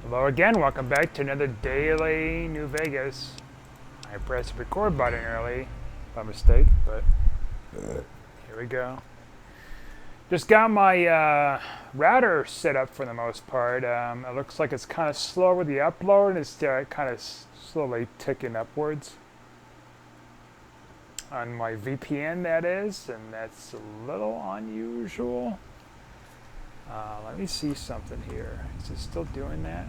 Hello again, welcome back to another daily New Vegas. I pressed the record button early by mistake, but here we go. Just got my router set up for the most part. It looks like it's kind of slow with the upload. It's kind of slowly ticking upwards on my VPN, that is, and that's a little unusual. Let me see something here. Is it still doing that?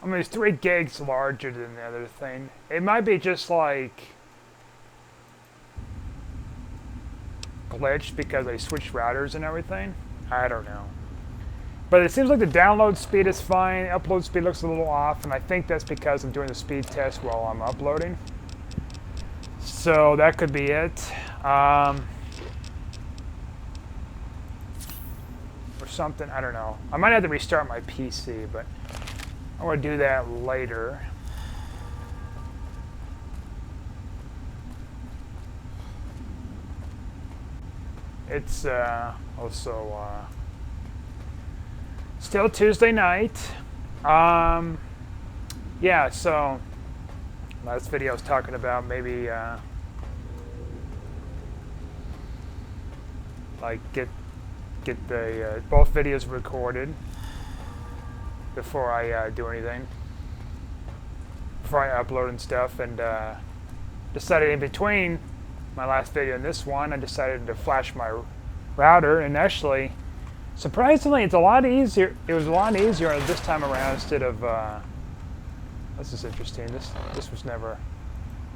I mean, it's 3 gigs larger than the other thing. It might be just like glitched because I switched routers and everything. I don't know. But it seems like the download speed is fine. Upload speed looks a little off, and I think that's because I'm doing the speed test while I'm uploading. So that could be it. Or something, I don't know. I might have to restart my PC, but I'm going to do that later. It's also still Tuesday night. Yeah, so last video I was talking about maybe like get the both videos recorded before I do anything, before I upload and stuff, and decided in between my last video and this one, I decided to flash my router, and actually, surprisingly, it's a lot easier. It was a lot easier this time around instead of. This is interesting. This was never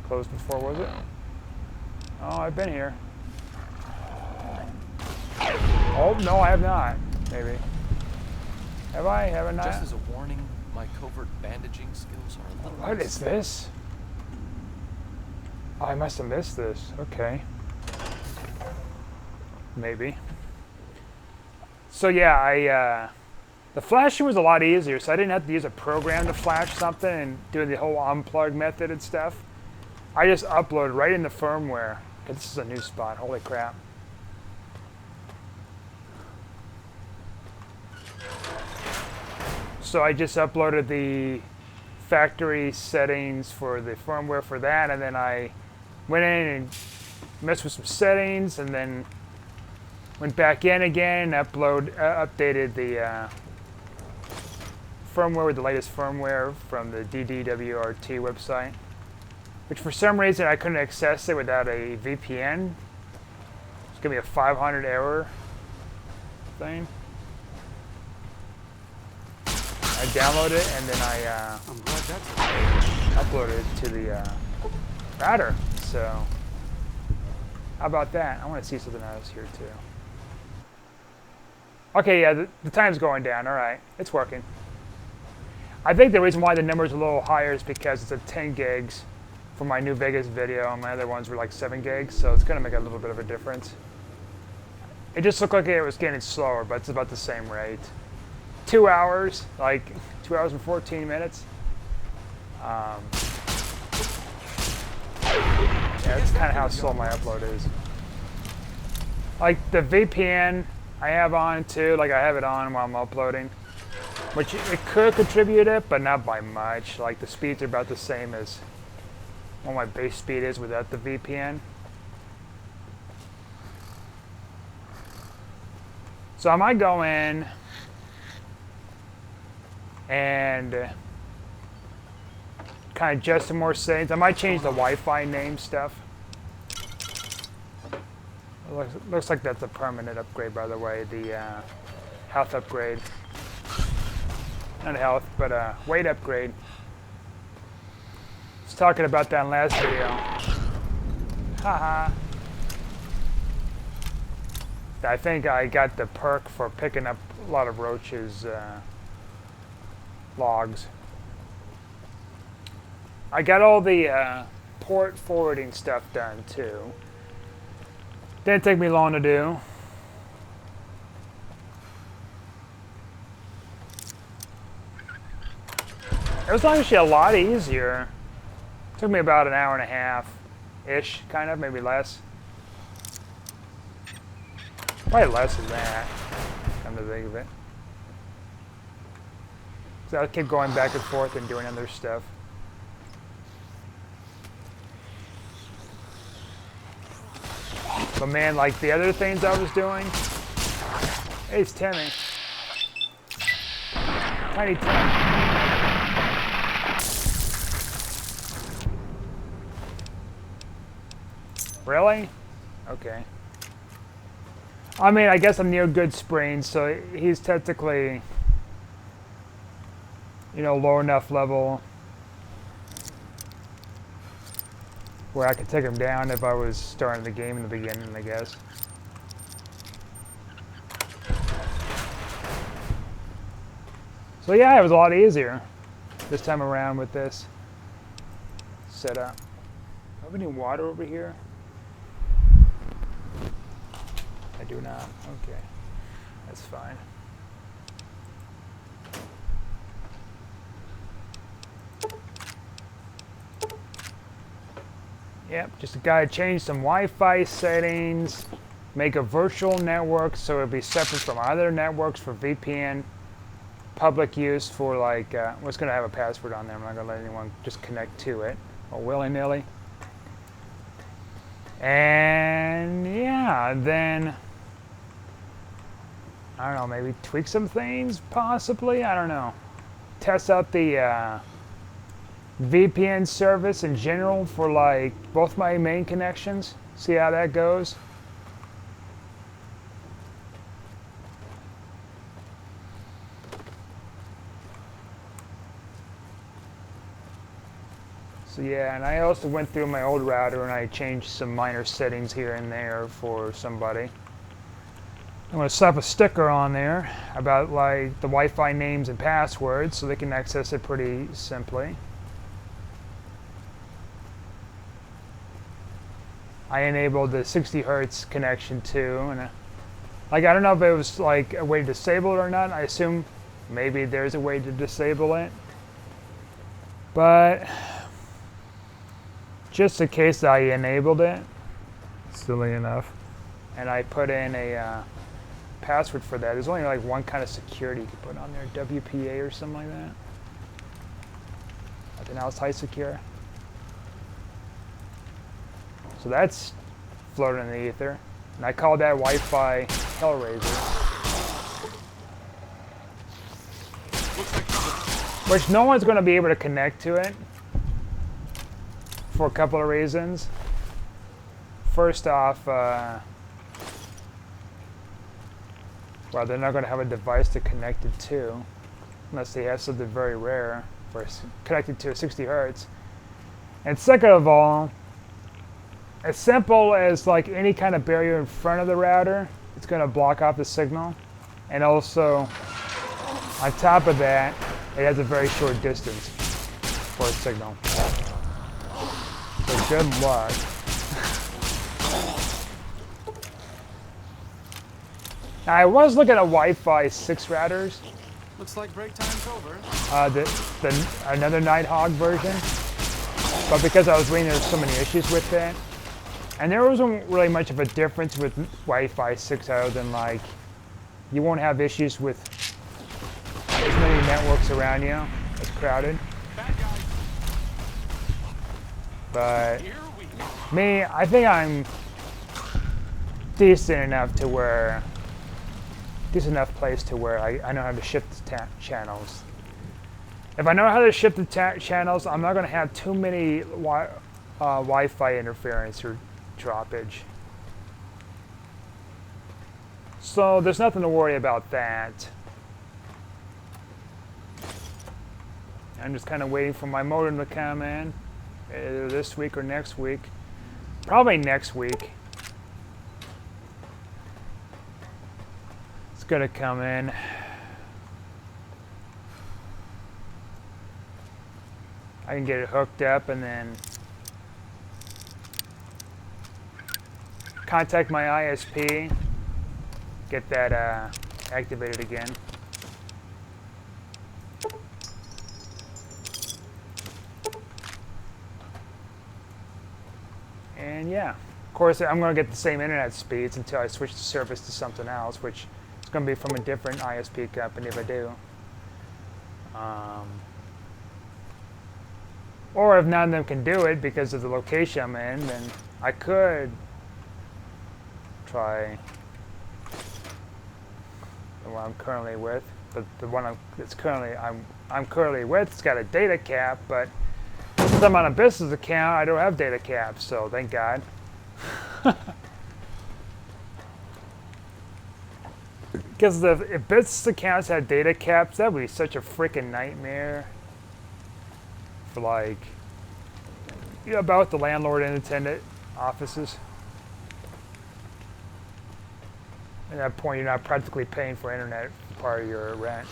closed before, was it? Oh, I've been here. Oh no, I have not. Maybe. Have I? Have I not? Just as a warning, my covert bandaging skills are a little. What is this? Oh, I must have missed this. Okay. Maybe. So yeah, the flashing was a lot easier, so I didn't have to use a program to flash something and do the whole unplug method and stuff. I just uploaded right into firmware. This is a new spot. Holy crap. So I just uploaded the factory settings for the firmware for that, and then I went in and messed with some settings, and then went back in again and updated the firmware with the latest firmware from the DDWRT website, which for some reason I couldn't access it without a VPN. It's giving me a 500 error thing. I downloaded it and then I uploaded it to the router. So how about that? I want to see something else here too. Okay, yeah, the time's going down. All right, it's working. I think the reason why the number's a little higher is because it's at 10 gigs for my New Vegas video, and my other ones were like 7 gigs, so it's going to make a little bit of a difference. It just looked like it was getting slower, but it's about the same rate. 2 hours, like 2 hours and 14 minutes. Yeah, that's kind of how slow my upload is. Like the VPN I have on too, like I have it on while I'm uploading, which it could contribute it, but not by much. Like the speeds are about the same as what my base speed is without the VPN. So I might go in and kind of adjust some more settings. I might change the Wi-Fi name stuff. Looks like that's a permanent upgrade, by the way, the health upgrade. Not health, but weight upgrade. I was talking about that in last video. Haha. I think I got the perk for picking up a lot of Roach's logs. I got all the port forwarding stuff done too. Didn't take me long to do. It was actually a lot easier. It took me about an hour and a half-ish, kind of, maybe less. Probably less than that, come to think of it. So I'll keep going back and forth and doing other stuff. But man, like the other things I was doing, hey, it's Timmy. Tiny Tim. Really? Okay. I mean, I guess I'm near good sprains, so he's technically, you know, low enough level where I could take him down if I was starting the game in the beginning, I guess. So yeah, it was a lot easier this time around with this setup. Do I have any water over here? I do not. Okay, that's fine. Yep, just gotta change some Wi-Fi settings, make a virtual network so it'll be separate from other networks for VPN, public use for like, it's gonna have a password on there. I'm not gonna let anyone just connect to it or willy-nilly. And yeah, then I don't know, maybe tweak some things, possibly. I don't know. Test out the VPN service in general for like both my main connections. See how that goes. So yeah, and I also went through my old router and I changed some minor settings here and there for somebody. I'm going to slap a sticker on there about like the Wi-Fi names and passwords so they can access it pretty simply. I enabled the 60 hertz connection too, and like I don't know if it was like a way to disable it or not. I assume maybe there's a way to disable it, but just in case I enabled it, silly enough, and I put in a password for that. There's only like one kind of security you can put on there, WPA or something like that. Nothing else high secure. So that's floating in the ether. And I call that Wi-Fi Hellraiser. Which no one's going to be able to connect to it for a couple of reasons. First off, well, they're not going to have a device to connect it to unless they have something very rare for connected to 60 hertz. And second of all, as simple as like any kind of barrier in front of the router, it's going to block off the signal. And also, on top of that, it has a very short distance for a signal. So good luck. Now, I was looking at Wi-Fi 6 routers. Looks like break time's over. Another Nighthawk version. But because I was reading there were so many issues with that. And there wasn't really much of a difference with Wi-Fi 6 other than like, you won't have issues with as many networks around you. It's crowded. But me, I think I'm decent enough place to where I know how to shift the channels. If I know how to shift the channels, I'm not going to have too many Wi-Fi interference or droppage. So there's nothing to worry about that. I'm just kind of waiting for my modem to come in, either this week or next week. Probably next week. It's gonna come in. I can get it hooked up and then contact my ISP, get that activated again. And yeah, course, I'm going to get the same internet speeds until I switch the service to something else, which is going to be from a different ISP company if I do. Or if none of them can do it because of the location I'm in, then I could try the one I'm currently with. But the one I'm currently with, it's got a data cap, but since I'm on a business account, I don't have data caps, so thank God. Because if business accounts had data caps, that would be such a freaking nightmare. For like, you know, about the landlord and tenant offices. At that point, you're not practically paying for internet for part of your rent.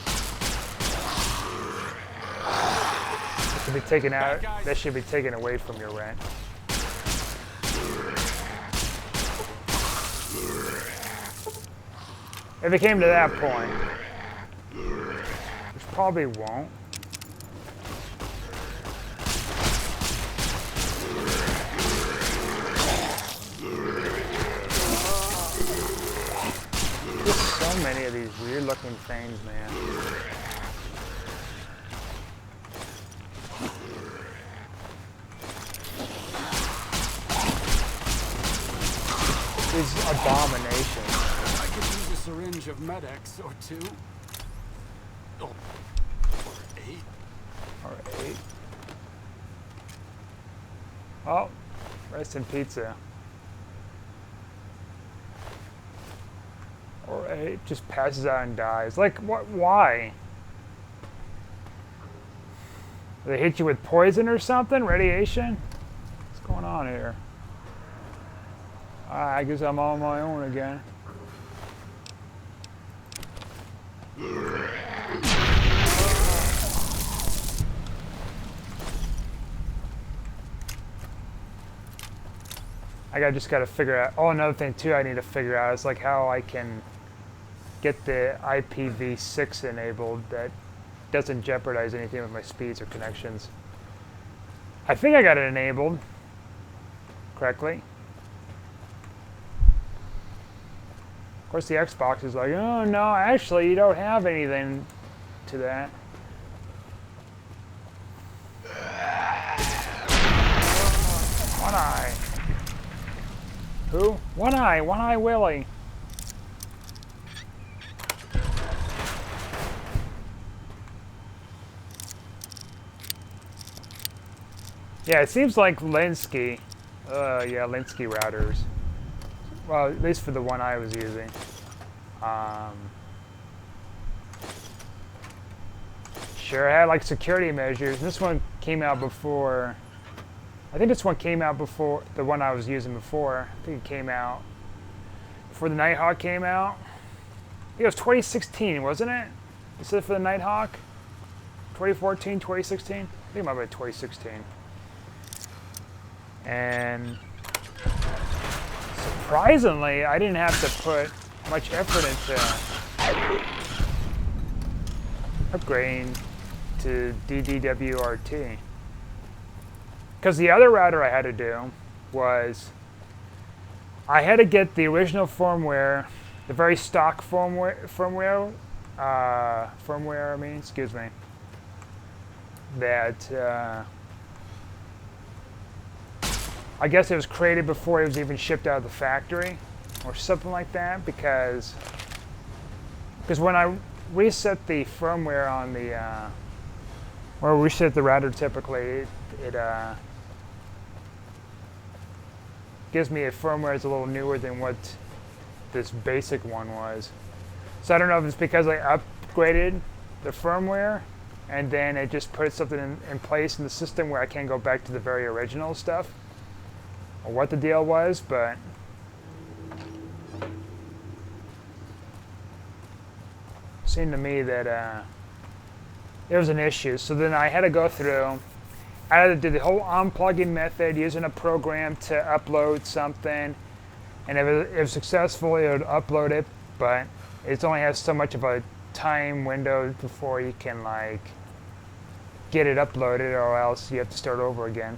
It should be taken out. That should be taken away from your rent. If it came to that point, which probably won't. There's so many of these weird looking things, man. These abominations. I could use a syringe of Med-X or two. Oh. Or 8. Oh, rest in pizza. Or 8 just passes out and dies. Like, what? Why? They hit you with poison or something? Radiation? What's going on here? I guess I'm on my own again. Just gotta figure out. Oh, another thing too I need to figure out is like how I can get the IPv6 enabled that doesn't jeopardize anything with my speeds or connections. I think I got it enabled correctly. Of course, the Xbox is like, oh no, actually, you don't have anything to that. One Eye. Who? One Eye Willie. Yeah, it seems like Linksys. Yeah, Linksys routers. Well, at least for the one I was using. Sure, I had like security measures. This one came out before. I think this one came out before the one I was using before. I think it came out before the Nighthawk came out. I think it was 2016, wasn't it? You said for the Nighthawk? 2014, 2016? I think it might have been 2016. And surprisingly, I didn't have to put much effort into upgrading to DDWRT. Because the other router I had to do was I had to get the original firmware, the very stock firmware, I mean, excuse me, that I guess it was created before it was even shipped out of the factory or something like that, because when I reset the firmware on the or reset the router typically, it gives me a firmware that's a little newer than what this basic one was. So I don't know if it's because I upgraded the firmware and then it just put something in place in the system where I can't go back to the very original stuff, or what the deal was, but it seemed to me that there was an issue. So then I had to go through, I had to do the whole unplugging method using a program to upload something, and if it was successful, it would upload it, but it only has so much of a time window before you can like get it uploaded, or else you have to start over again.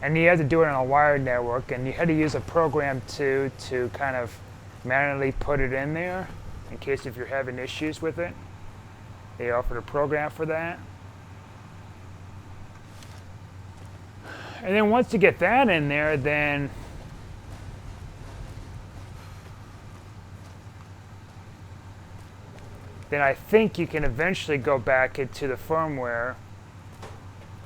and you had to do it on a wired network, and you had to use a program to kind of manually put it in there in case if you're having issues with it. They offered a program for that. And then once you get that in there, then I think you can eventually go back into the firmware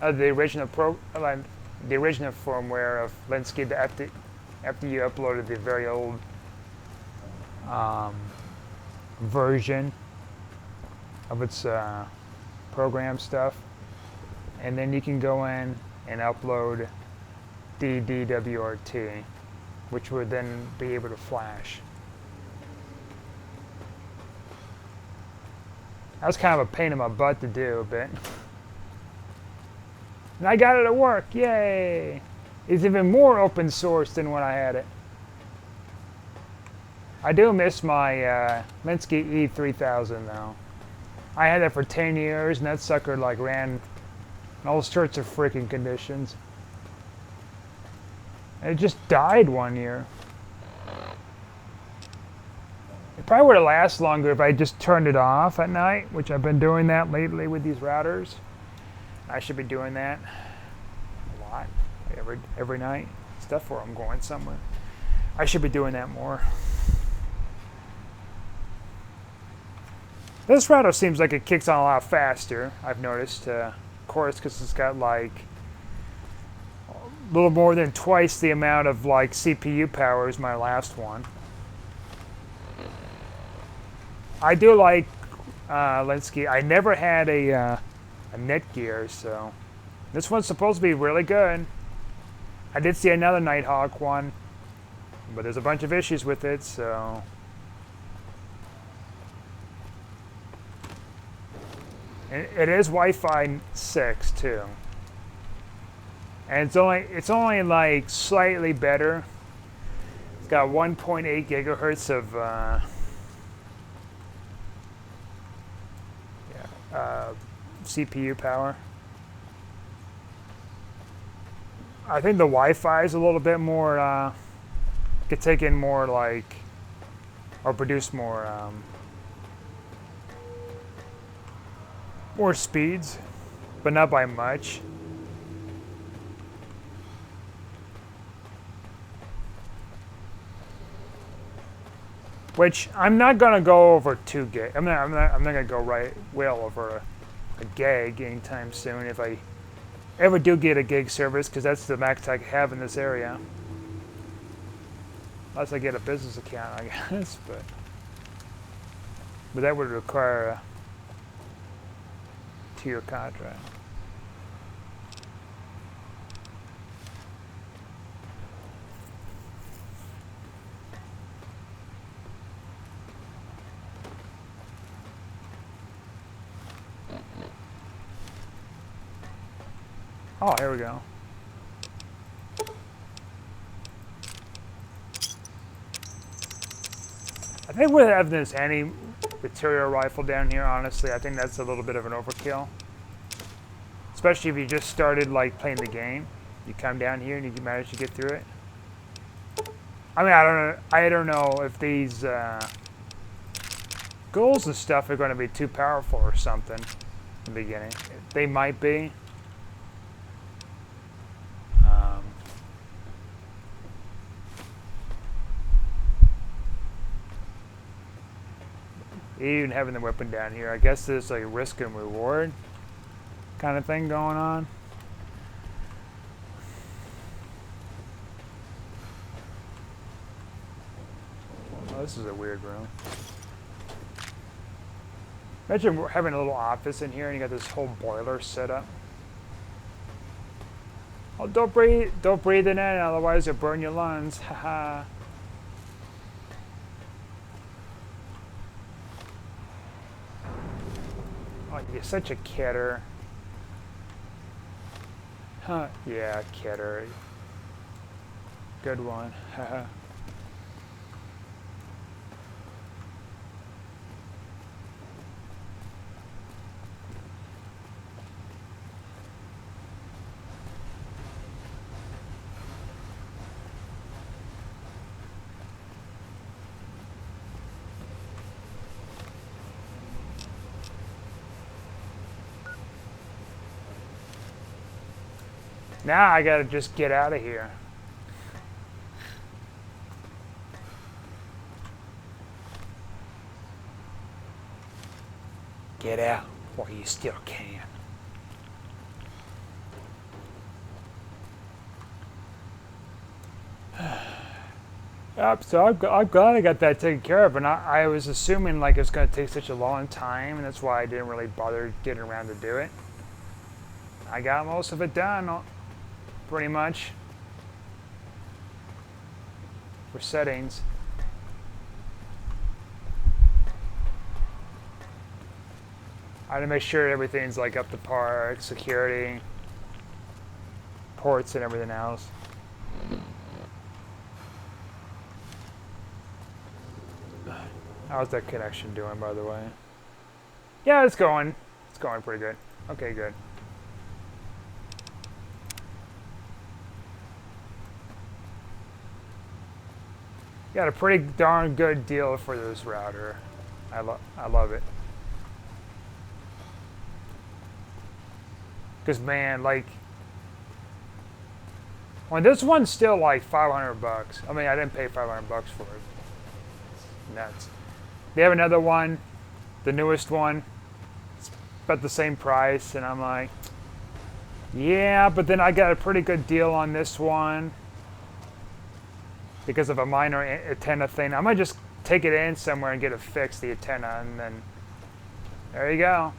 of the original firmware of Linksys after you uploaded the very old version of its program stuff, and then you can go in and upload DWRT, which would then be able to flash. That was kind of a pain in my butt to do a bit. And I got it to work, yay! It's even more open source than when I had it. I do miss my Linksys E3000 though. I had that for 10 years and that sucker like ran in all sorts of freaking conditions. And it just died one year. It probably would have lasted longer if I just turned it off at night, which I've been doing that lately with these routers. I should be doing that a lot, every night. Stuff where I'm going somewhere. I should be doing that more. This router seems like it kicks on a lot faster, I've noticed. Of course, because it's got like a little more than twice the amount of like CPU power as my last one. I do like Linksys. I never had a Netgear, so this one's supposed to be really good. I did see another Nighthawk one, but there's a bunch of issues with it, so. It is Wi-Fi 6 too, and it's only like slightly better. It's got 1.8 gigahertz of CPU power. I think the Wi-Fi is a little bit more, could take in more like, or produce more speeds, but not by much. Which I'm not gonna go over 2 gig. I'm not gonna go well over a gig anytime soon if I ever do get a gig service, because that's the max I have in this area. Unless I get a business account, I guess, but that would require a 2-year contract. Oh, here we go. I think we're having this anti-material rifle down here, honestly. I think that's a little bit of an overkill. Especially if you just started like playing the game. You come down here and you can manage to get through it. I mean, I don't know if these goals and stuff are going to be too powerful or something in the beginning. They might be. Even having the weapon down here, I guess there's like a risk and reward kind of thing going on. Oh, this is a weird room. Imagine having a little office in here and you got this whole boiler set up. Oh, don't breathe it in, otherwise you'll burn your lungs. Haha. Oh, you're such a kidder. Huh, yeah, kidder. Good one. Haha. Now I gotta just get out of here. Get out while you still can. Yep, so I'm glad I got that taken care of, and I was assuming like it was going to take such a long time, and that's why I didn't really bother getting around to do it. I got most of it done, pretty much, for settings. I had to make sure everything's like up to par, security, ports, and everything else. How's that connection doing, by the way? Yeah, it's going. It's going pretty good. Okay, good. Got a pretty darn good deal for this router. I love it. Because, man, like, well, this one's still like 500 bucks. I mean, I didn't pay 500 bucks for it. It's nuts. They have another one, the newest one. It's about the same price, and I'm like, yeah, but then I got a pretty good deal on this one because of a minor antenna thing. I might just take it in somewhere and get it fixed, the antenna, and then there you go.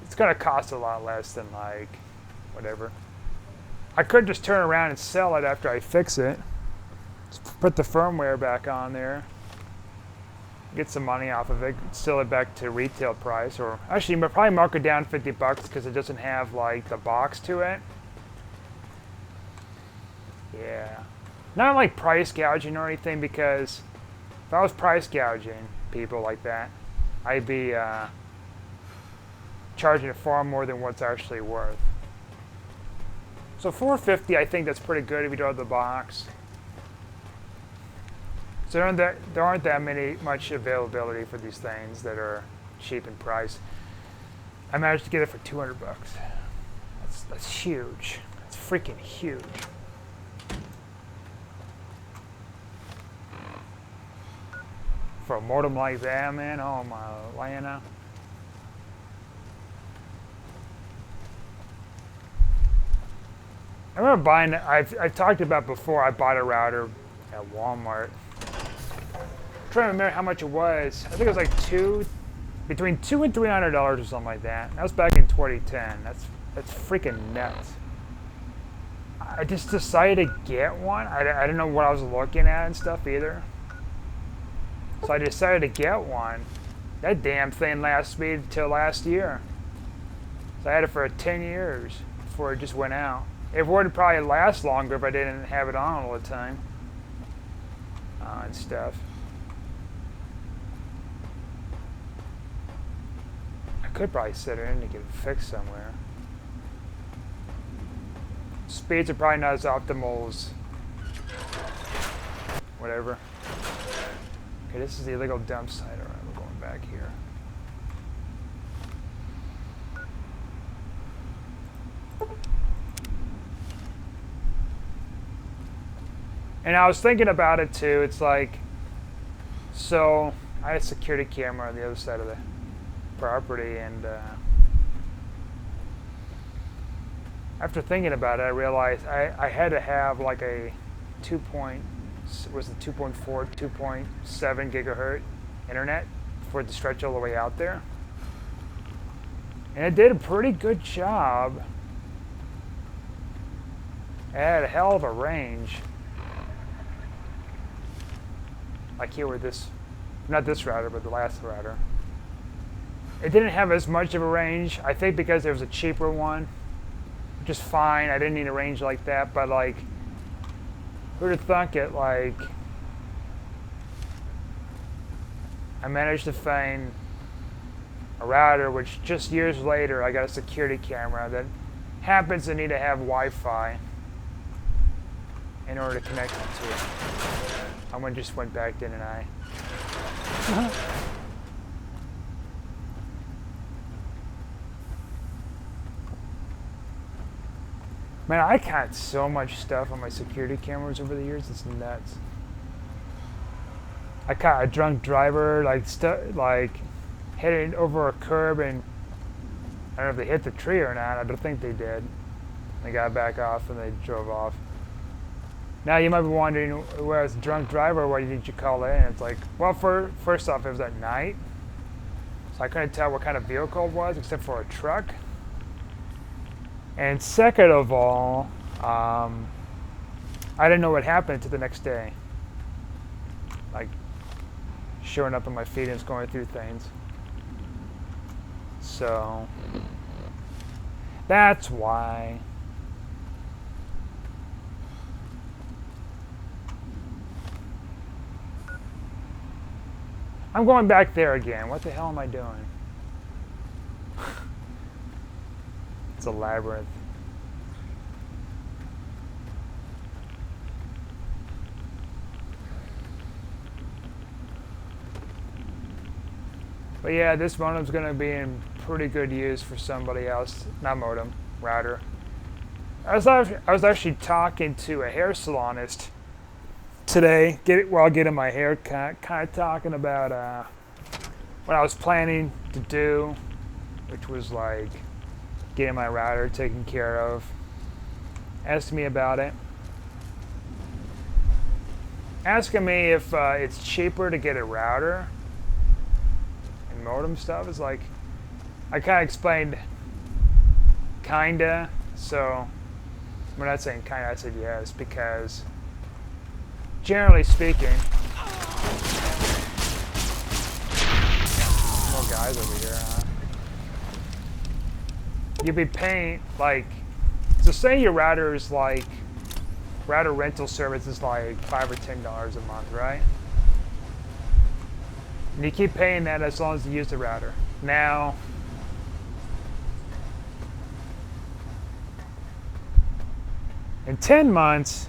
It's gonna cost a lot less than like whatever. I could just turn around and sell it after I fix it. Just put the firmware back on there. Get some money off of it, sell it back to retail price, or actually probably mark it down 50 bucks because it doesn't have like the box to it. Yeah. Not like price gouging or anything, because if I was price gouging people like that, I'd be charging it far more than what's actually worth. So $450, I think that's pretty good if you don't have the box. So there aren't that much availability for these things that are cheap in price. I managed to get it for 200 bucks. That's huge. That's freaking huge. For a modem like that, man, oh my Lana. I remember buying, I've talked about before, I bought a router at Walmart. I'm trying to remember how much it was. I think it was like between $200 and $300 or something like that. That was back in 2010. That's freaking nuts. I just decided to get one. I didn't know what I was looking at and stuff either. So I decided to get one. That damn thing lasted me till last year. So I had it for 10 years before it just went out. It would probably last longer if I didn't have it on all the time. And stuff. I could probably set it in to get it fixed somewhere. Speeds are probably not as optimal as whatever. Okay, this is the illegal dump site. Alright, we're going back here. And I was thinking about it too. It's like, so I had a security camera on the other side of the property, and after thinking about it, I realized I had to have like a 2.4, 2.7 gigahertz internet for it to stretch all the way out there. And it did a pretty good job. It had a hell of a range. Like here with this, not this router, but the last router. It didn't have as much of a range, I think because there was a cheaper one, which is fine. I didn't need a range like that, but like, who'd have thunk it, like, I managed to find a router, which just years later, I got a security camera that happens to need to have Wi-Fi in order to connect it to it. I just went back, didn't I? Man, I caught so much stuff on my security cameras over the years. It's nuts. I caught a drunk driver like heading over a curb, and I don't know if they hit the tree or not. I don't think they did. They got back off and they drove off. Now you might be wondering, where it's a drunk driver, why did you call in? It's like, well, first off, it was at night, so I couldn't tell what kind of vehicle it was except for a truck. And second of all, I didn't know what happened until the next day. Like, showing up on my feed and just going through things. So, that's why. I'm going back there again. What the hell am I doing? It's a labyrinth. But yeah, this modem's going to be in pretty good use for somebody else. Not modem, router. I was actually talking to a hair salonist today while getting my hair cut, kind of talking about what I was planning to do, which was like getting my router taken care of. Asked me about it. Asking me if it's cheaper to get a router and modem stuff. Is like, I kind of explained kinda, so we're not saying kinda, I said yes, because generally speaking, more guys over here, huh? You'd be paying, like, so say your router is like, router rental service is like $5 or $10 a month, right? And you keep paying that as long as you use the router. Now, in 10 months,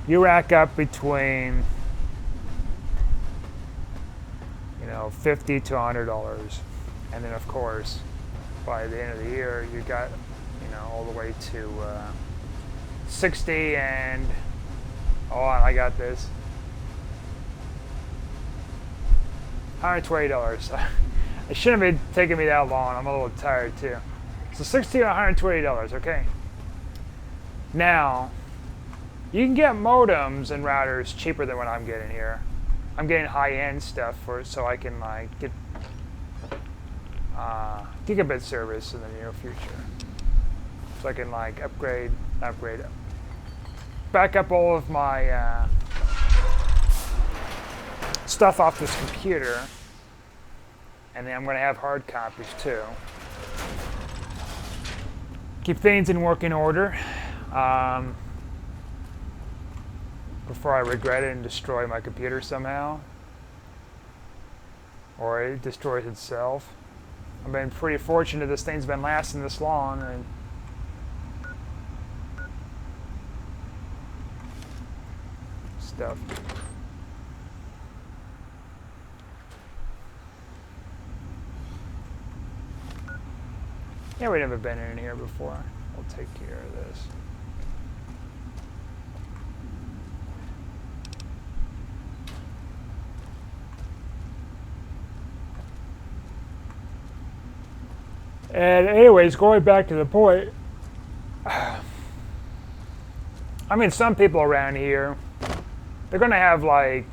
you rack up between, $50 to $100, and then of course, by the end of the year, you got, all the way to 60, and hold on, I got this. $120. It shouldn't have been taking me that long. I'm a little tired too. So $60 to $120. Okay. Now, you can get modems and routers cheaper than what I'm getting here. I'm getting high-end stuff so I can like get gigabit service in the near future. So I can like back up all of my stuff off this computer, and then I'm going to have hard copies too. Keep things in working order before I regret it and destroy my computer somehow, or it destroys itself. I've been pretty fortunate this thing's been lasting this long, and stuff. Yeah, we've never been in here before. We'll take care of this. And anyways, going back to the point, I mean, some people around here, they're going to have like,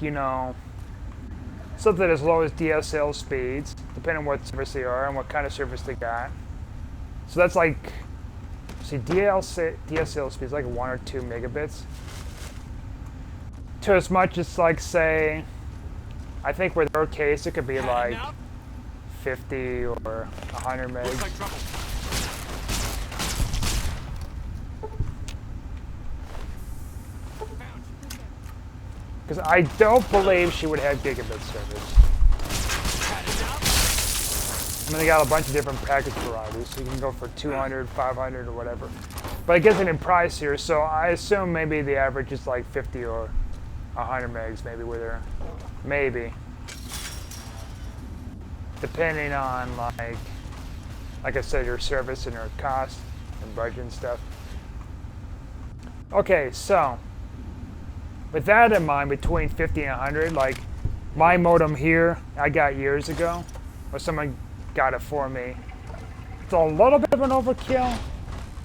something as low as DSL speeds, depending on what service they are and what kind of service they got. So that's like, see, DSL speeds like 1 or 2 megabits. To as much as like, say, I think with their case, it could be like 50 or 100 megs. Because I don't believe she would have gigabit service. I mean, they got a bunch of different package varieties, so you can go for 200, 500, or whatever. But it gets it in price here, so I assume maybe the average is like 50 or 100 megs, maybe with her. Maybe. Depending on, like I said, her service and her cost and budget and stuff. Okay, so with that in mind, between 50 and 100, like my modem here, I got years ago, or someone got it for me. It's a little bit of an overkill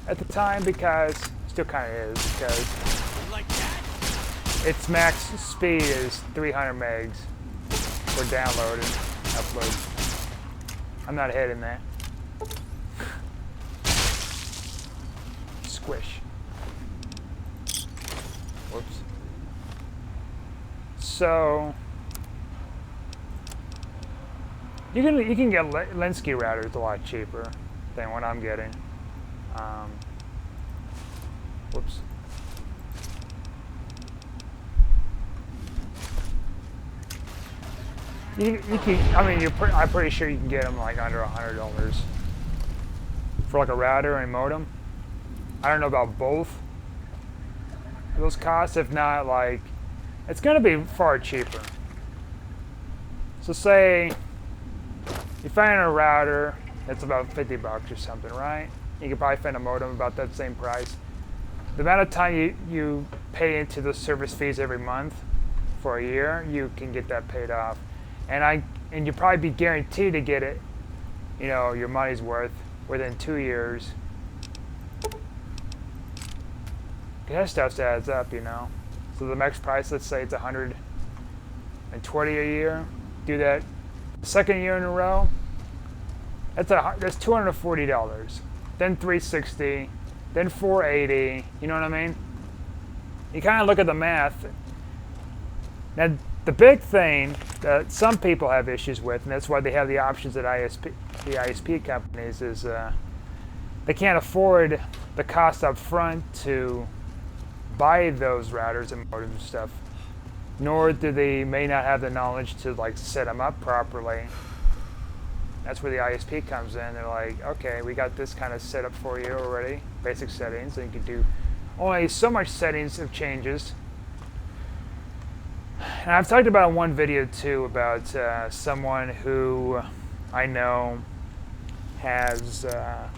at the time because, still kind of is, because Like that? its max speed is 300 megs for download and upload. I'm not hitting that. Squish. Whoops. So you can get Linksys routers a lot cheaper than what I'm getting. Whoops. You can. I mean, I'm pretty sure you can get them like under $100 for like a router and modem. I don't know about both those costs. If not, like, it's going to be far cheaper. So say you find a router that's about $50 or something, right? You can probably find a modem about that same price. The amount of time you pay into the service fees every month for a year, you can get that paid off. And you'll probably be guaranteed to get it, you know, your money's worth within 2 years. That stuff adds up, you know. So the max price, let's say it's $120 a year. Do that the second year in a row. That's $240. Then $360. Then $480. You know what I mean? You kind of look at the math. Now, the big thing that some people have issues with, and that's why they have the options at the ISP companies, is they can't afford the cost up front to buy those routers and modems and stuff, nor do they may not have the knowledge to like set them up properly. That's where the ISP comes in. They're like, okay, we got this kind of set up for you already, basic settings, and you can do only so much settings of changes. And I've talked about in one video too about someone who I know has a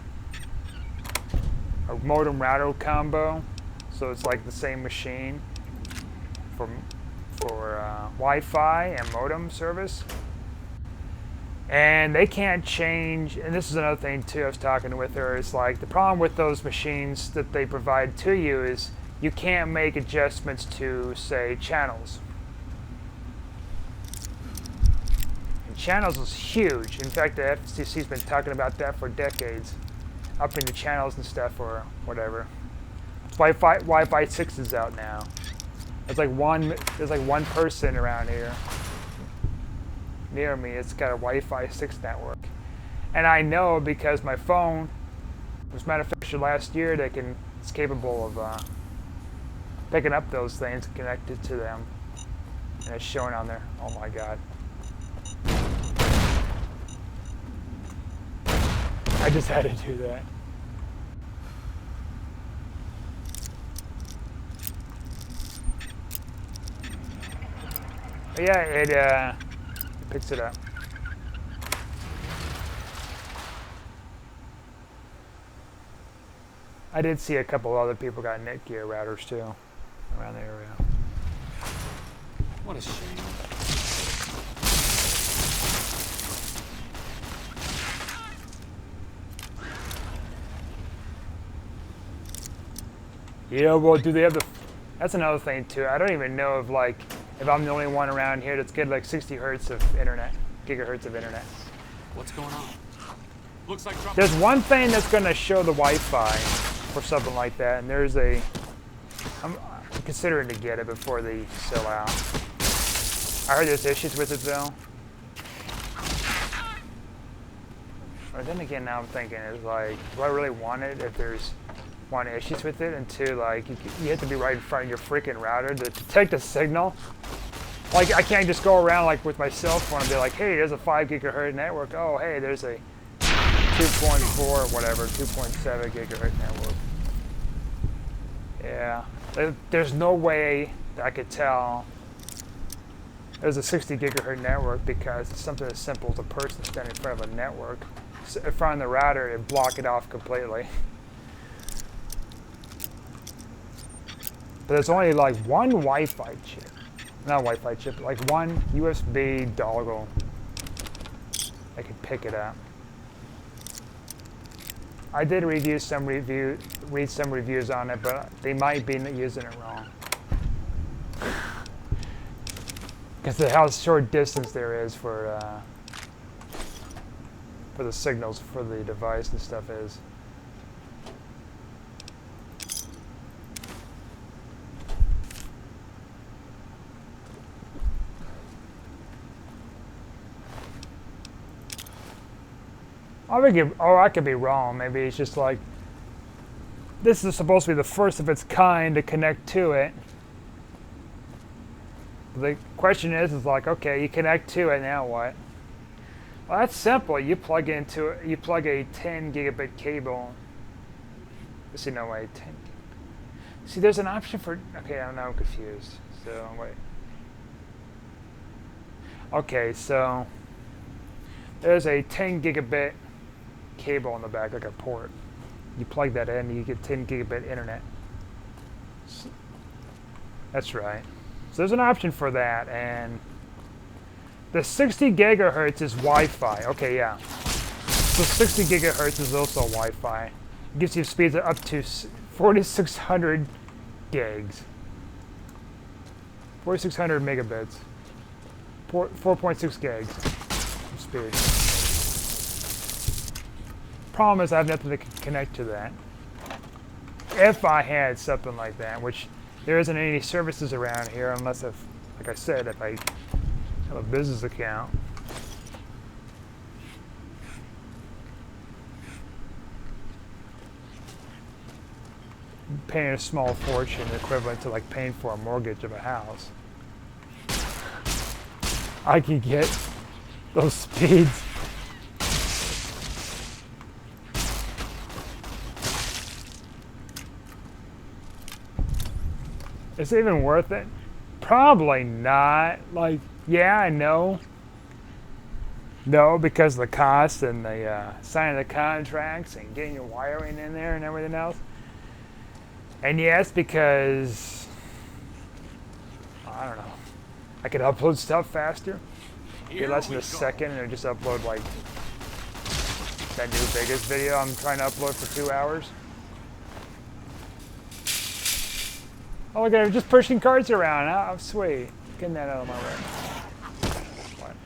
modem router combo. So it's like the same machine for Wi-Fi and modem service. And they can't change, and this is another thing too I was talking with her, is like the problem with those machines that they provide to you is you can't make adjustments to, say, channels. And channels is huge. In fact, the FCC's been talking about that for decades, upping the channels and stuff or whatever. Wi-Fi 6 is out now. There's like one person around here near me. It's got a Wi-Fi 6 network, and I know because my phone was manufactured last year that it's capable of picking up those things and connected to them, and it's showing on there. Oh my God! I just had to do that. But yeah, it picks it up. I did see a couple other people got Netgear routers too around the area. What a shame. Yeah, well, do they have the... That's another thing too. I don't even know if I'm the only one around here that's getting like 60 hertz of internet, gigahertz of internet. What's going on? Looks like trouble. There's one thing that's going to show the Wi-Fi for something like that, and there's I'm considering to get it before they sell out. I heard there's issues with it though. But then again, now I'm thinking, is like, do I really want it if there's one, issues with it, and two, like, you have to be right in front of your freaking router to detect a signal. Like, I can't just go around like with my cell phone and be like, hey, there's a 5 gigahertz network. Oh, hey, there's a 2.4 or whatever, 2.7 gigahertz network. Yeah, there's no way that I could tell there's a 60 gigahertz network because it's something as simple as a person standing in front of a network. In front of the router and block it off completely. But there's only like one Wi-Fi chip. Not Wi-Fi chip, like one USB dongle. I could pick it up. I did read some reviews on it, but they might be using it wrong. Because of how short distance there is for the signals for the device and stuff is. I could be wrong. Maybe it's just like, this is supposed to be the first of its kind to connect to it. The question is like, okay, you connect to it, now what? Well, that's simple. You plug a 10 gigabit cable. See, no way, 10. See, there's an option for, okay, I'm confused. So, wait. Okay, so there's a 10 gigabit cable on the back, like a port. You plug that in, and you get 10 gigabit internet. That's right. So there's an option for that, and the 60 gigahertz is Wi-Fi. Okay, yeah. So 60 gigahertz is also Wi-Fi. It gives you speeds up to 4,600 gigs. 4,600 megabits. 4.6 gigs of speed. Problem is I have nothing to connect to that. If I had something like that, which there isn't any services around here unless if, like I said, if I have a business account. I'm paying a small fortune equivalent to like paying for a mortgage of a house. I can get those speeds. Is it even worth it? Probably not. Like, yeah, I know. No, because of the cost and the signing the contracts and getting your wiring in there and everything else. And yes, because I don't know, I could upload stuff faster. Get less than a second, and just upload like that new Vegas video I'm trying to upload for 2 hours. Oh, look at it, just pushing carts around. Oh, sweet. Getting that out of my way. What?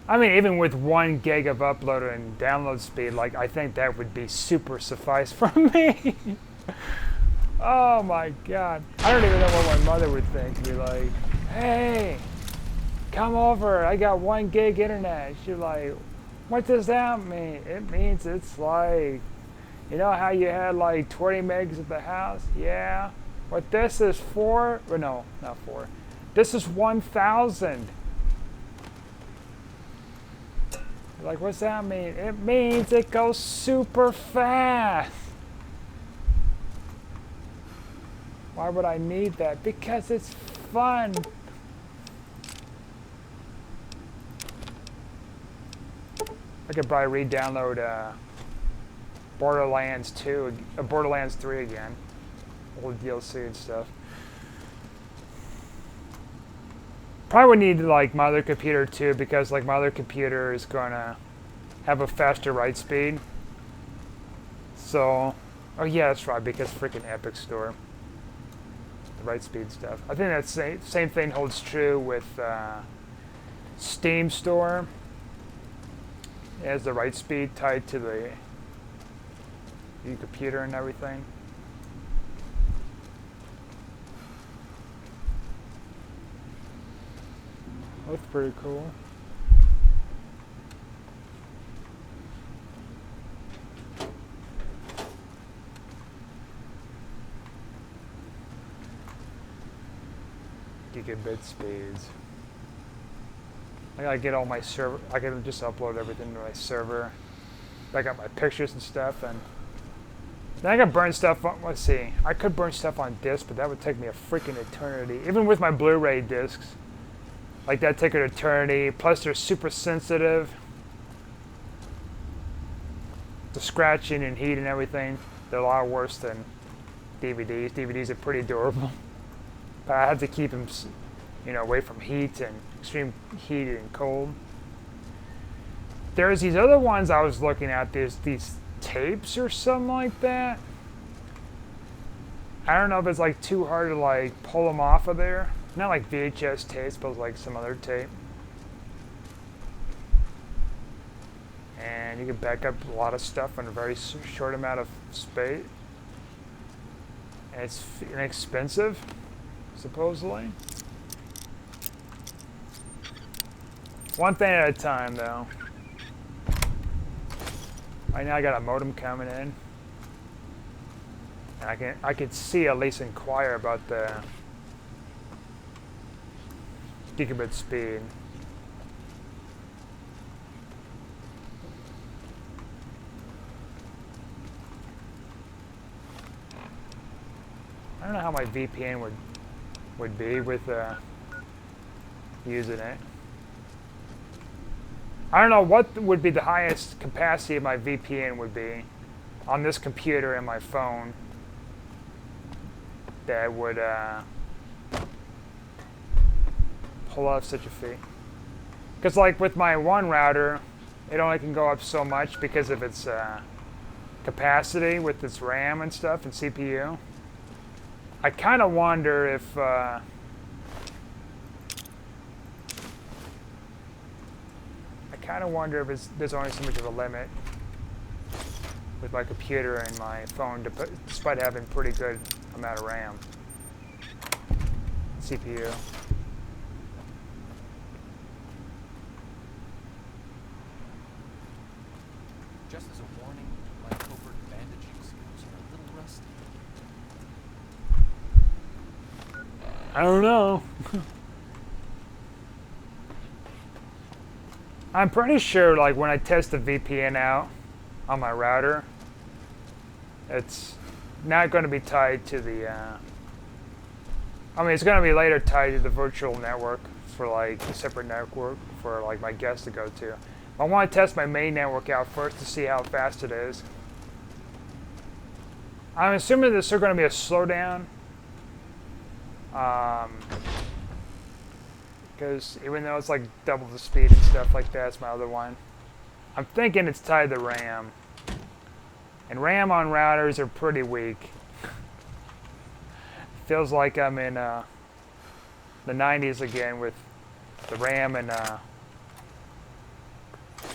I mean, even with 1 gig of upload and download speed, like, I think that would be super suffice for me. Oh my God. I don't even know what my mother would think. Be like, hey, come over. I got 1 gig internet. She's like, what does that mean? It means it's like, you know how you had like 20 megs at the house? Yeah. What this is for, or no, not for. This is 1,000. Like, what's that mean? It means it goes super fast. Why would I need that? Because it's fun. I could probably re-download Borderlands 2, Borderlands 3 again. Old DLC and stuff. Probably would need like my other computer too, because like my other computer is gonna have a faster write speed. So, oh yeah, that's right, because freaking Epic Store, the write speed stuff. I think that same thing holds true with Steam Store. It has the write speed tied to the your computer and everything. That's pretty cool. Gigabit speeds. I gotta get all my server. I can just upload everything to my server. Back up my pictures and stuff, and Then I could burn stuff on, let's see. I could burn stuff on disc, but that would take me a freaking eternity. Even with my Blu-ray discs. Like that'd take an eternity. Plus they're super sensitive. The scratching and heat and everything. They're a lot worse than DVDs. DVDs are pretty durable. But I have to keep them, you know, away from heat and extreme heat and cold. There's these other ones I was looking at. There's these tapes or something like that. I don't know if it's like too hard to like pull them off of there. Not like VHS tapes, but like some other tape. And you can back up a lot of stuff in a very short amount of space. And it's inexpensive, supposedly. One thing at a time, though. Right now I got a modem coming in. And I could see, at least inquire about the gigabit speed. I don't know how my VPN would be with using it. I don't know what would be the highest capacity of my VPN would be on this computer and my phone that would pull off such a fee. Because like with my one router, it only can go up so much because of its capacity with its RAM and stuff and CPU. I kind of wonder if there's only so much of a limit with my computer and my phone, despite having pretty good amount of RAM, CPU. Just as a warning, my covert bandaging skills are a little rusty. I don't know. I'm pretty sure, like, when I test the VPN out on my router, it's not going to be tied to the, I mean, it's going to be later tied to the virtual network for, like, a separate network for, like, my guests to go to. I want to test my main network out first to see how fast it is. I'm assuming there's still going to be a slowdown. Because even though it's like double the speed and stuff like that, it's my other one. I'm thinking it's tied to RAM. And RAM on routers are pretty weak. Feels like I'm in the 90s again with the RAM and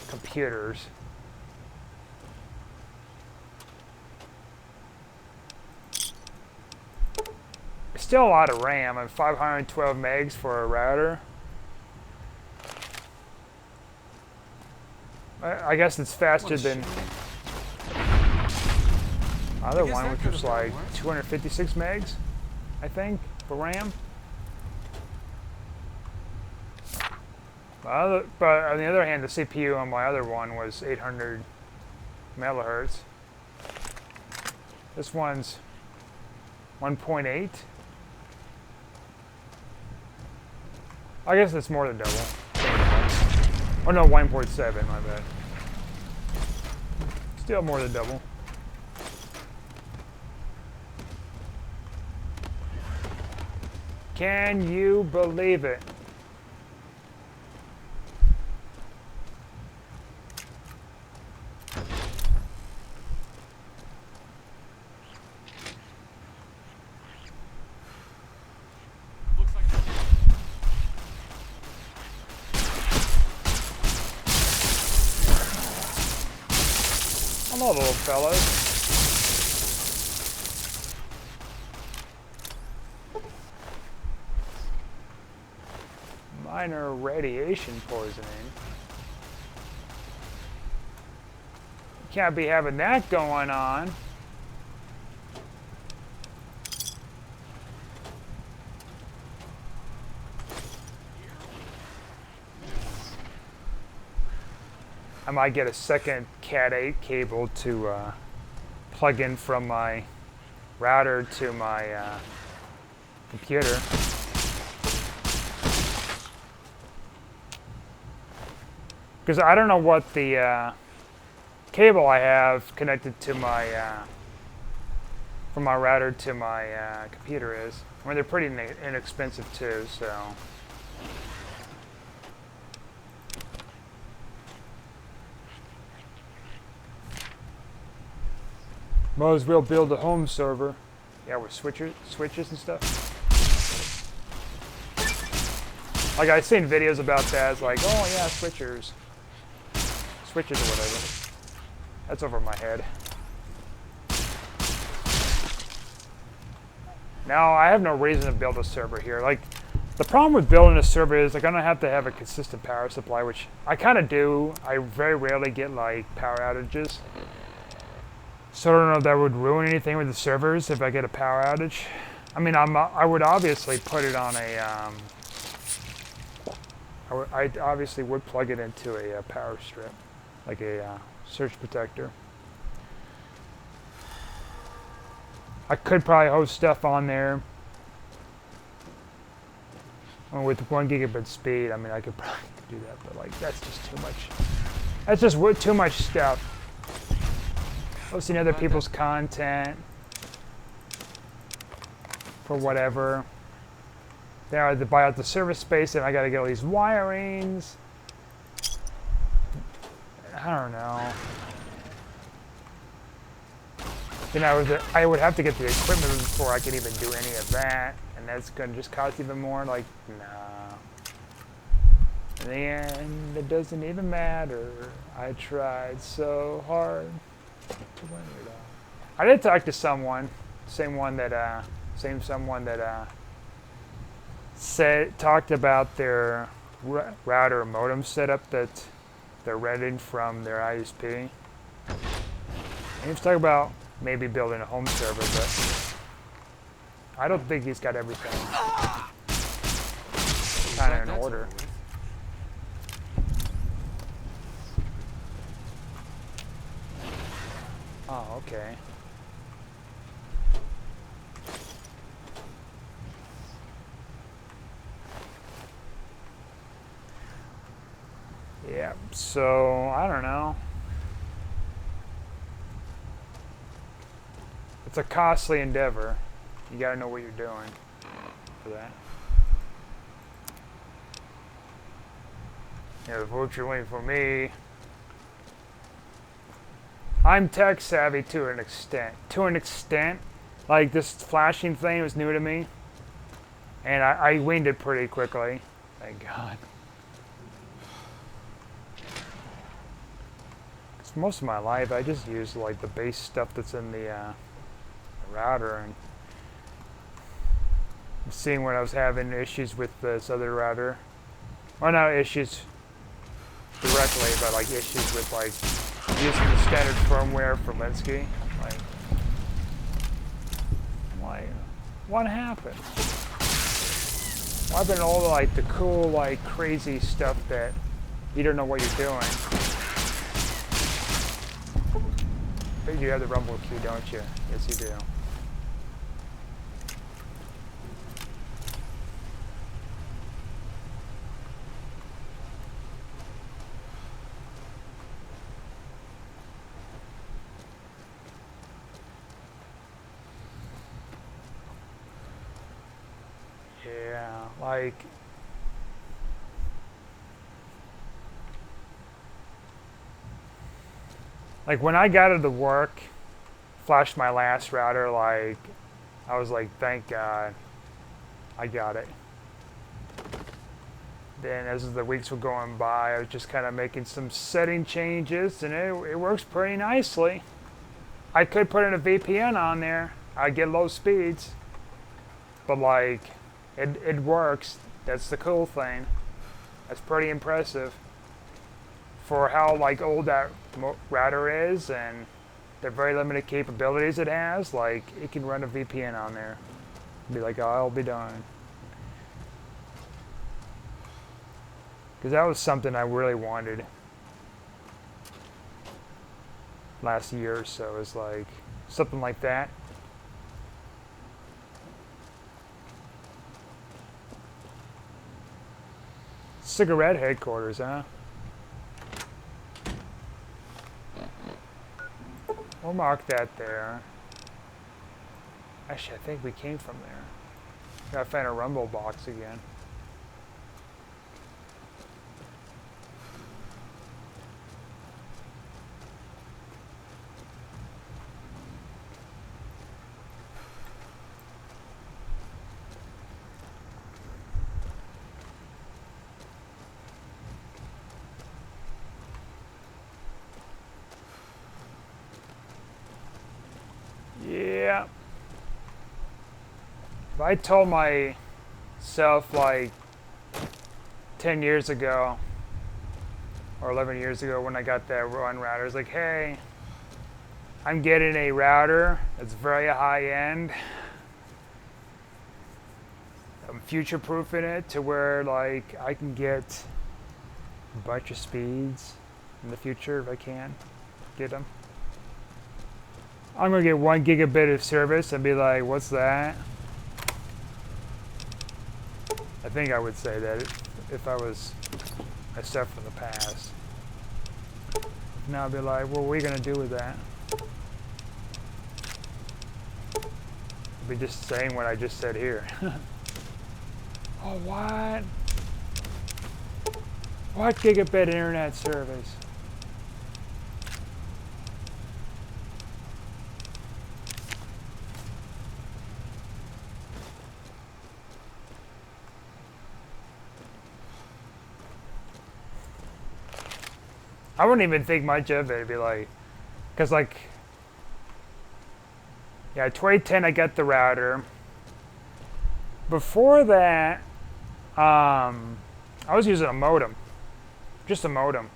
computers. Still a lot of RAM. I'm 512 megs for a router. I guess it's faster than other one, which was like 256 megs, I think, for RAM. But on the other hand, the CPU on my other one was 800 megahertz. This one's 1.8. I guess it's more than double. Oh no, 1.7, my bad. Still more than double. Can you believe it? Hello, little fellas. Minor radiation poisoning. Can't be having that going on. I might get a second Cat 8 cable to plug in from my router to my computer. Because I don't know what the cable I have connected to my from my router to my computer is. I mean, they're pretty inexpensive too, so. Might as well build a home server. Yeah, with switches and stuff. Like, I've seen videos about that. It's like, oh yeah, switches or whatever. That's over my head. Now, I have no reason to build a server here. Like, the problem with building a server is, like, I'm gonna have to have a consistent power supply, which I kind of do. I very rarely get, like, power outages. So I don't know if that would ruin anything with the servers if I get a power outage. I mean, I would obviously put it on a, I obviously would plug it into a power strip, like a surge protector. I could probably host stuff on there. I mean, with 1 gigabit speed, I mean, I could probably do that, but like, that's just too much. That's just too much stuff. Hosting other people's content for whatever. Then I have to buy out the server space, and I gotta get all these wirings. I don't know. Then I would have to get the equipment before I could even do any of that, and that's gonna just cost even more. Like, nah. In the end, it doesn't even matter. I tried so hard to win it all. I did talk to someone, someone that talked about their router modem setup that they're renting from their ISP. And he was talking about maybe building a home server, but I don't think he's got everything kind of in order. Oh, okay. Yeah, so I don't know. It's a costly endeavor. You gotta know what you're doing for that. Yeah, fortunately for me, I'm tech savvy to an extent. Like, this flashing thing was new to me, and I weaned it pretty quickly. Thank God. Because most of my life, I just use like the base stuff that's in the router, and seeing when I was having issues with this other router. Well, not issues directly, but like issues with like using the standard firmware for Linksys. Like, what happened? What happened to all the, like, the cool, like, crazy stuff that you don't know what you're doing? But you have the rumble key, don't you? Yes, you do. Yeah, like when I got into work, flashed my last router, like, I was like, thank God, I got it. Then as the weeks were going by, I was just kind of making some setting changes, and it works pretty nicely. I could put in a VPN on there. I'd get low speeds, but like, it works. That's the cool thing. That's pretty impressive for how like old that router is and the very limited capabilities it has. Like, it can run a VPN on there. Be like, oh, I'll be darned. Because that was something I really wanted last year or so. Is like, Something like that. Cigarette headquarters, huh? We'll mark that there. Actually, I think we came from there. Gotta find a rumble box again. Yeah. If I told myself like 10 years ago or 11 years ago when I got that run router, it's like, hey, I'm getting a router that's very high end. I'm future-proofing it to where like I can get a bunch of speeds in the future if I can get them. I'm gonna get 1 gigabit of service and be like, what's that? I think I would say that if I was myself from the past. Now I'd be like, what are we gonna do with that? I'd be just saying what I just said here. Oh, what? What gigabit internet service? I wouldn't even think much of it. It'd be like, because like, yeah, 2010 I got the router. Before that, I was using a modem, just a modem,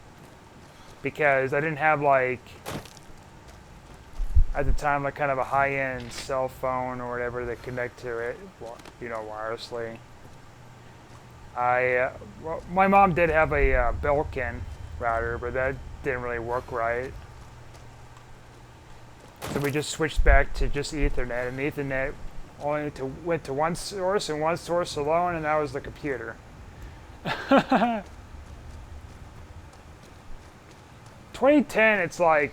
because I didn't have like, at the time, like kind of a high-end cell phone or whatever that connect to it, you know, wirelessly. Well, my mom did have a Belkin router, but that didn't really work right. So we just switched back to just Ethernet, and Ethernet only went to one source and one source alone, and that was the computer. 2010, it's like,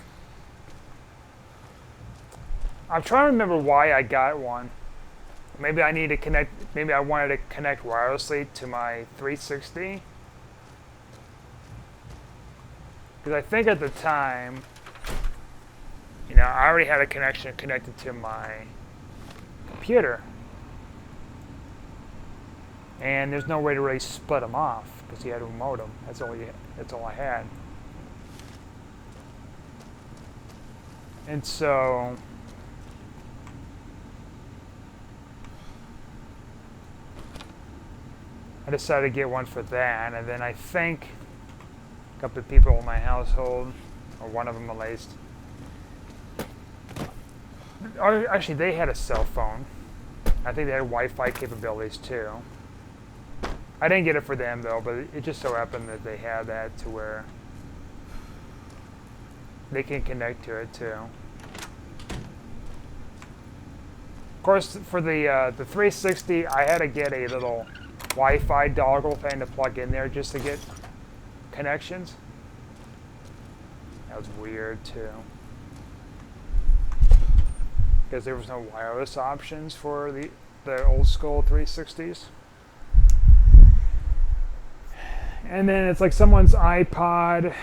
I'm trying to remember why I got one. Maybe I need to connect, maybe I wanted to connect wirelessly to my 360. Because I think at the time, you know, I already had a connection connected to my computer. And there's no way to really split them off because you had a modem. That's all I had. And so I decided to get one for that, and then I think a couple of people in my household, or one of them at least, actually they had a cell phone. I think they had Wi-Fi capabilities too. I didn't get it for them though, but it just so happened that they had that to where they can connect to it too. Of course, for the 360, I had to get a little Wi-Fi dongle thing to plug in there just to get connections. That was weird too, because there was no wireless options for the old school 360s. And then it's like someone's iPod,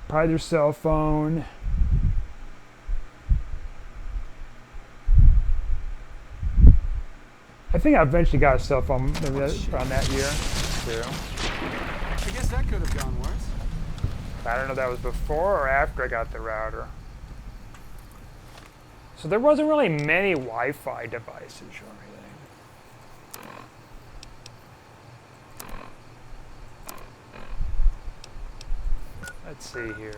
probably their cell phone. I think I eventually got a cell phone maybe around that year too. I guess that could have gone worse. I don't know if that was before or after I got the router. So there wasn't really many Wi-Fi devices or anything. Let's see here.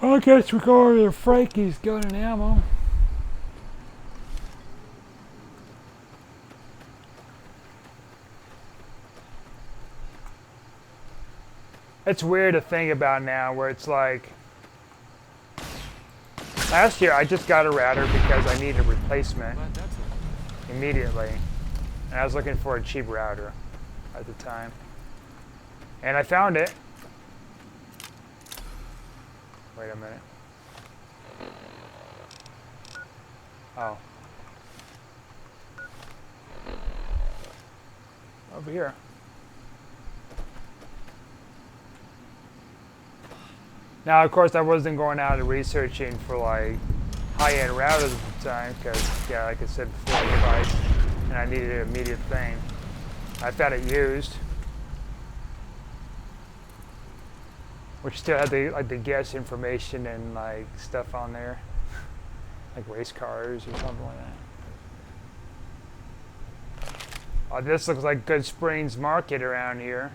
I guess we go over to Frankie's gun and ammo. It's weird to think about now where it's like, last year I just got a router because I needed a replacement Glad that's over. immediately. And I was looking for a cheap router at the time. And I found it. Wait a minute. Oh. Over here. Now, of course, I wasn't going out and researching for like high-end routers at the time because, yeah, like I said before, device, and I needed an immediate thing. I found it used, which still had the like the gecs information and like stuff on there, like race cars or something like that. Oh, this looks like Good Springs Market around here.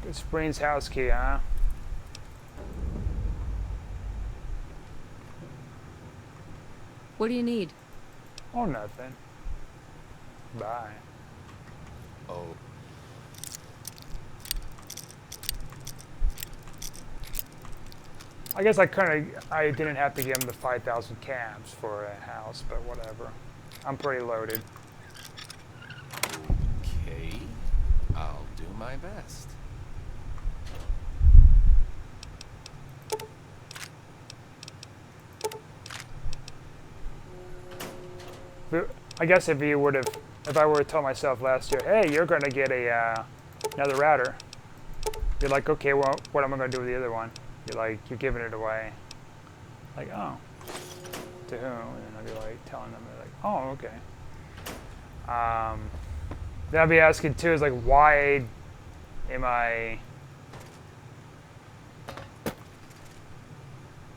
Good Springs house key, huh? What do you need? Oh, nothing. Bye. Oh. I guess I didn't have to give him the 5,000 cabs for a house, but whatever. I'm pretty loaded. Okay. I'll do my best. I guess if I would have told myself last year, hey, you're going to get a another router, you're like, okay, well, what am I going to do with the other one? You're like, you're giving it away. Like, oh, to whom? And I'd be like, telling them, they're like, oh, okay. Then I'd be asking too, is like, why am I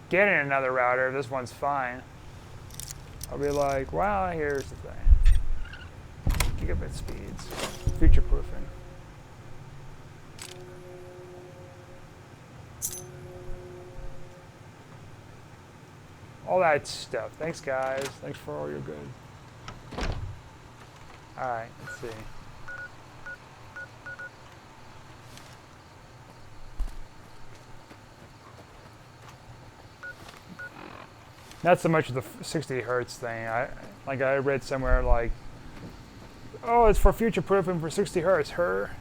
getting another router if this one's fine? I'll be like, well, here's the thing. Gigabit speeds. Future proofing. All that stuff. Thanks, guys. Thanks for all your good. Alright, let's see. Not so much of the 60 hertz thing. I read somewhere like, oh, it's for future proofing for 60 hertz.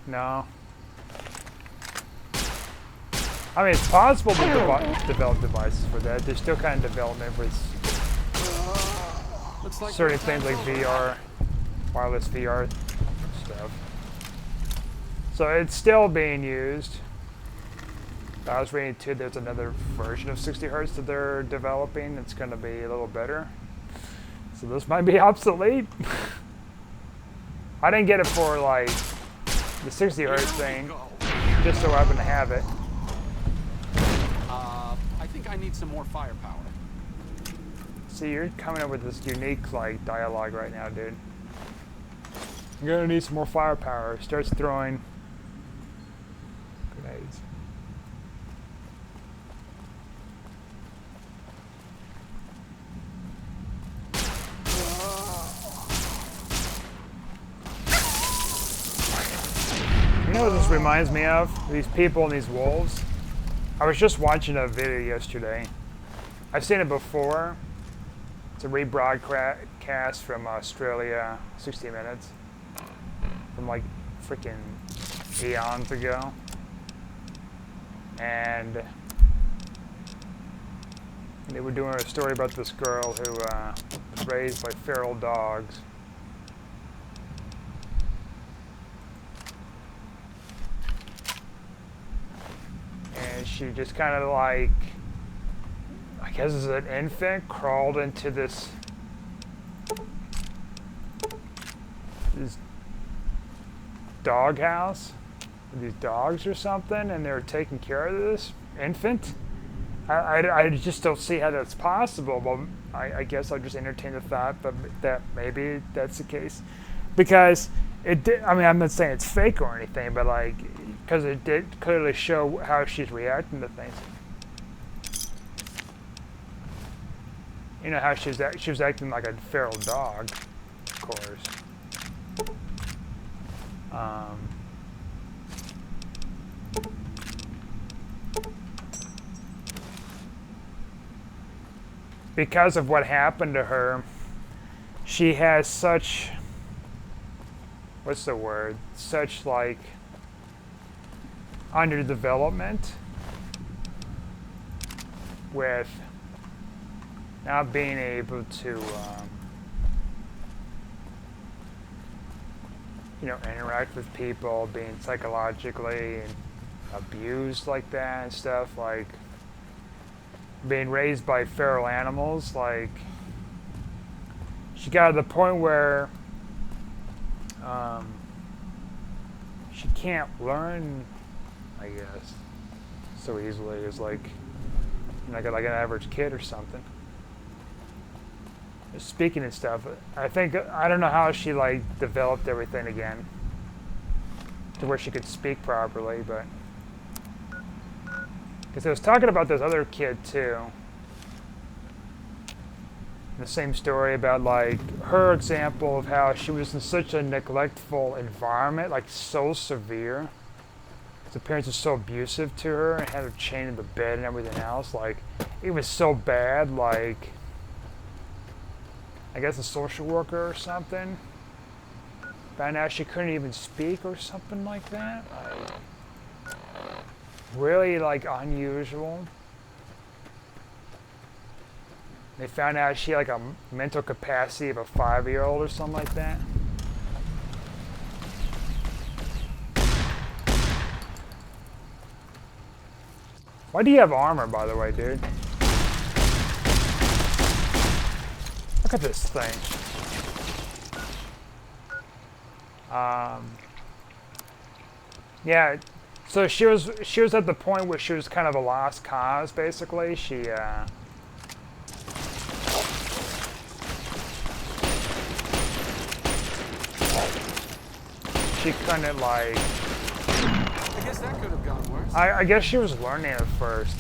No. I mean, it's possible to develop devices for that. There's still kind of development with certain things like VR, wireless VR stuff. So it's still being used. I was reading too, there's another version of 60 hertz that they're developing that's going to be a little better. So this might be obsolete. I didn't get it for like the 60 hertz thing, just so I happen to have it. I think I need some more firepower. See, you're coming up with this unique like dialogue right now, dude. I'm gonna need some more firepower. Starts throwing grenades. You know what this reminds me of? These people and these wolves. I was just watching a video yesterday. I've seen it before. It's a rebroadcast from Australia, 60 Minutes. From like freaking eons ago. And they were doing a story about this girl who was raised by feral dogs. And she just kind of like, I guess as an infant, crawled into this dog house with these dogs or something, and they're taking care of this infant. I just don't see how that's possible. But I guess I'll just entertain the thought, but that maybe that's the case, because it did. I mean, I'm not saying it's fake or anything, but like, because it did clearly show how she's reacting to things. You know how she was acting like a feral dog, of course. Because of what happened to her, she has such, what's the word? Such like underdevelopment with not being able to, you know, interact with people, being psychologically abused like that and stuff, like being raised by feral animals. Like, she got to the point where she can't learn, I guess, so easily as like an average kid or something. Speaking and stuff, I don't know how she like developed everything again to where she could speak properly, but because I was talking about this other kid too, the same story about like her example of how she was in such a neglectful environment, like so severe. The parents were so abusive to her and had her chained in the bed and everything else. Like, it was so bad, like, I guess a social worker or something found out she couldn't even speak or something like that. Like, really, like, unusual. They found out she had like a mental capacity of a 5-year-old or something like that. Why do you have armor, by the way, dude? Look at this thing. Yeah, so she was at the point where she was kind of a lost cause, basically. She couldn't, like... I guess that could have gone worse. I guess she was learning at first.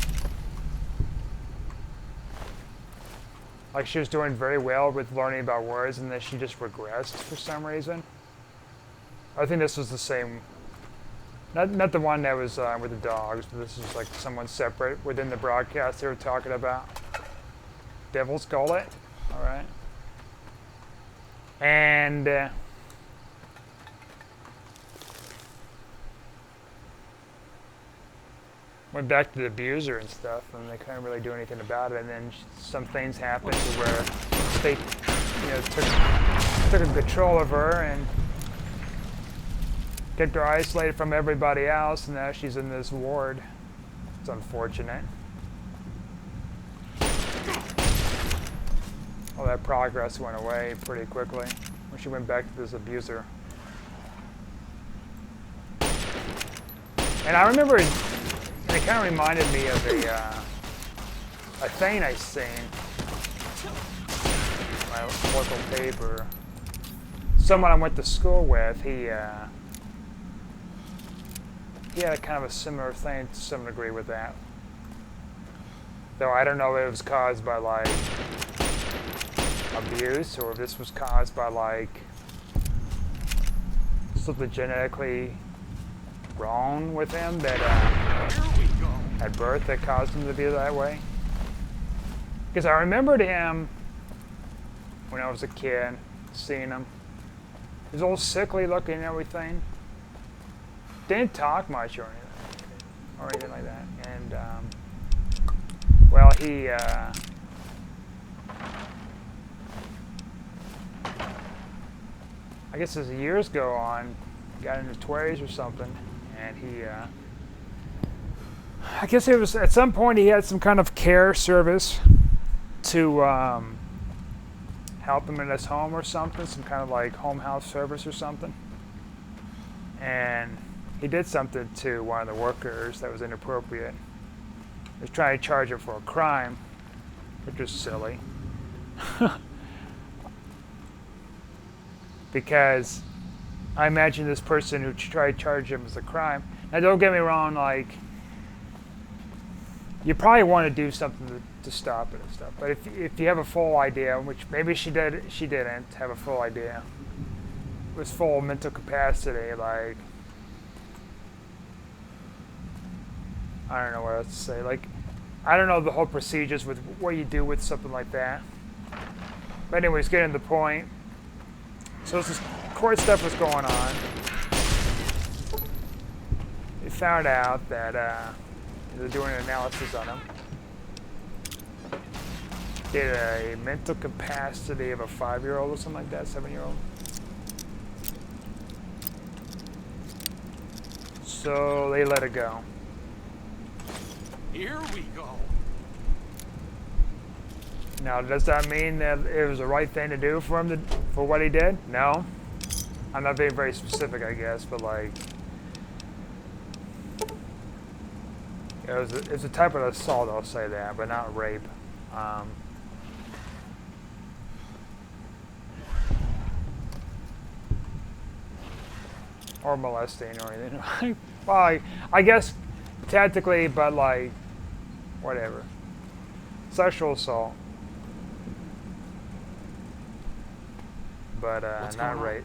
Like, she was doing very well with learning about words, and then she just regressed for some reason. I think this was the same... Not the one that was with the dogs, but this was like someone separate within the broadcast they were talking about. Devil's Gullet, alright. And... went back to the abuser and stuff, and they couldn't really do anything about it. And then some things happened to where they, you know, took control of her and kept her isolated from everybody else. And now she's in this ward. It's unfortunate. All that progress went away pretty quickly when she went back to this abuser. And I remember. It kind of reminded me of a thing I seen in my local paper. Someone I went to school with, he had a kind of a similar thing to some degree with that. Though I don't know if it was caused by like abuse or if this was caused by like something genetically wrong with him that at birth that caused him to be that way. Because I remembered him when I was a kid, seeing him. He was all sickly looking and everything. Didn't talk much or anything like that. And well, he I guess as the years go on, got in his 20s or something, and he I guess it was at some point he had some kind of care service to help him in his home or something, some kind of like home health service or something. And he did something to one of the workers that was inappropriate. He was trying to charge her for a crime, which was silly. Because I imagine this person who tried to charge him as a crime. Now, don't get me wrong, like, you probably want to do something to stop it and stuff. But if you have a full idea, which maybe she didn't have a full idea, it was full mental capacity, like, I don't know what else to say. Like, I don't know the whole procedures with what you do with something like that. But anyways, getting to the point. So this court stuff was going on. They found out that they're doing an analysis on him. Did a mental capacity of a 5-year-old or something like that, 7-year-old. So they let it go. Here we go. Now, does that mean that it was the right thing to do for him for what he did? No. I'm not being very specific, I guess, but like, it's a type of assault, I'll say that, but not rape. Or molesting or anything. Well, I guess tactically, but like, whatever. Sexual assault. But not rape.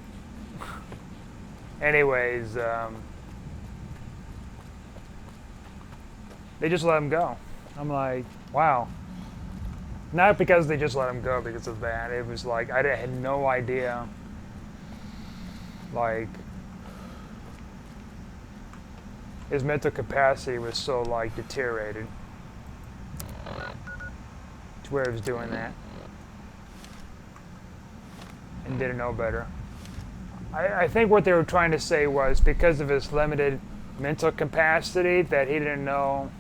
Anyways, they just let him go. I'm like, wow. Not because they just let him go because of that. It was like, I had no idea. Like, his mental capacity was so, like, deteriorated to where he was doing that. And didn't know better. I think what they were trying to say was because of his limited mental capacity that he didn't know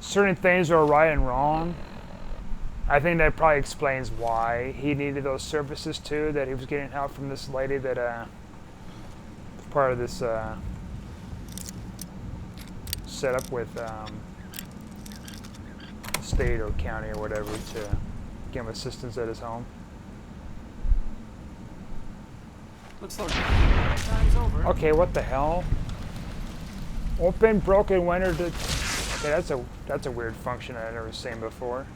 certain things were right and wrong. I think that probably explains why he needed those services too, that he was getting help from this lady that was part of this setup with state or county or whatever to give him assistance at his home. Looks like time's over. Okay, what the hell? Open broken window to. Okay, that's a weird function I've never seen before.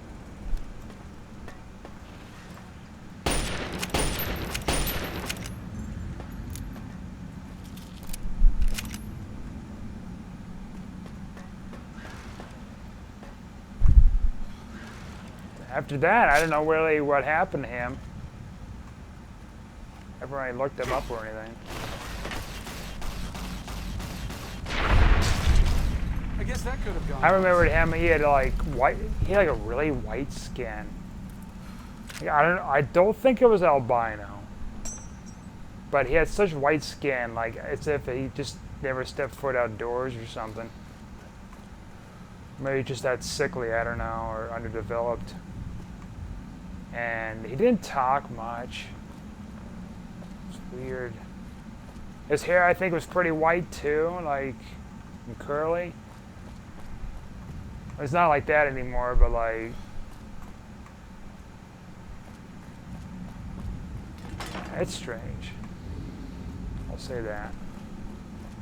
After that, I don't know really what happened to him. Never really looked him up or anything. I guess that could have gone. I remembered him. He had like white. He had like a really white skin. I don't think it was albino, but he had such white skin, like as if he just never stepped foot outdoors or something. Maybe just that sickly. I don't know, or underdeveloped. And he didn't talk much. Weird. His hair, I think, was pretty white too, like, and curly. It's not like that anymore, but like, it's strange. I'll say that.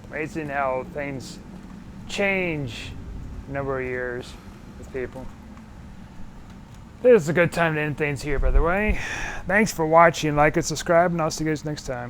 Amazing how things change a number of years with people. This is a good time to end things here, by the way. Thanks for watching. Like and subscribe, and I'll see you guys next time.